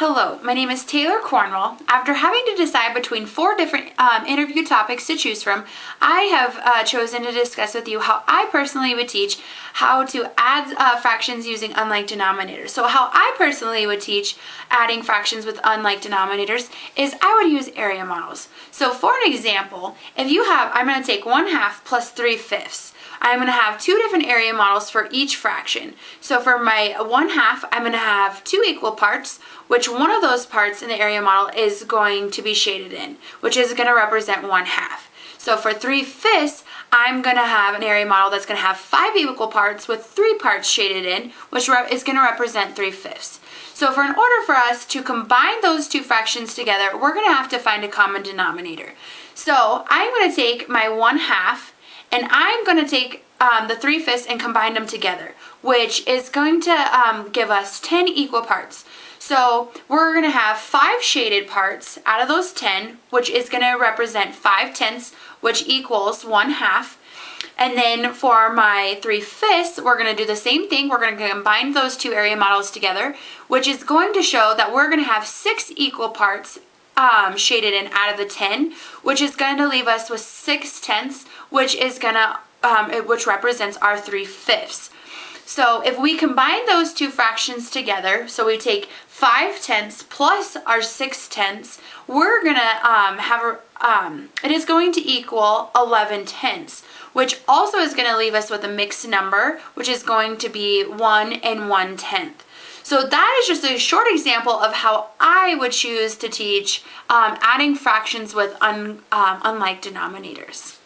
Hello, my name is Taylor Cornwall. After having to decide between 4 different interview topics to choose from, I have chosen to discuss with you how I personally would teach how to add fractions using unlike denominators. So how I personally would teach adding fractions with unlike denominators is I would use area models. So for an example, if you have, I'm going to take 1/2 plus 3/5. I'm going to have 2 different area models for each fraction. So for my 1/2, I'm going to have 2 equal parts, which one of those parts in the area model is going to be shaded in, which is going to represent 1/2. So for 3/5, I'm going to have an area model that's going to have 5 equal parts with 3 parts shaded in, which is going to represent 3/5. So in order for us to combine those 2 fractions together, we're going to have to find a common denominator. So I'm going to take my 1/2 and I'm going to take the 3/5 and combine them together, which is going to give us 10 equal parts. So we're going to have 5 shaded parts out of those 10, which is going to represent 5/10, which equals 1/2. And then for my 3/5, we're going to do the same thing. We're going to combine those 2 area models together, which is going to show that we're going to have 6 equal parts shaded in out of the 10, which is going to leave us with 6/10, which is going to which represents our 3/5. So if we combine those 2 fractions together, so we take 5/10 plus our 6/10, we're gonna it is going to equal 11/10, which also is going to leave us with a mixed number, which is going to be 1 and 1/10. So that is just a short example of how I would choose to teach adding fractions with unlike denominators.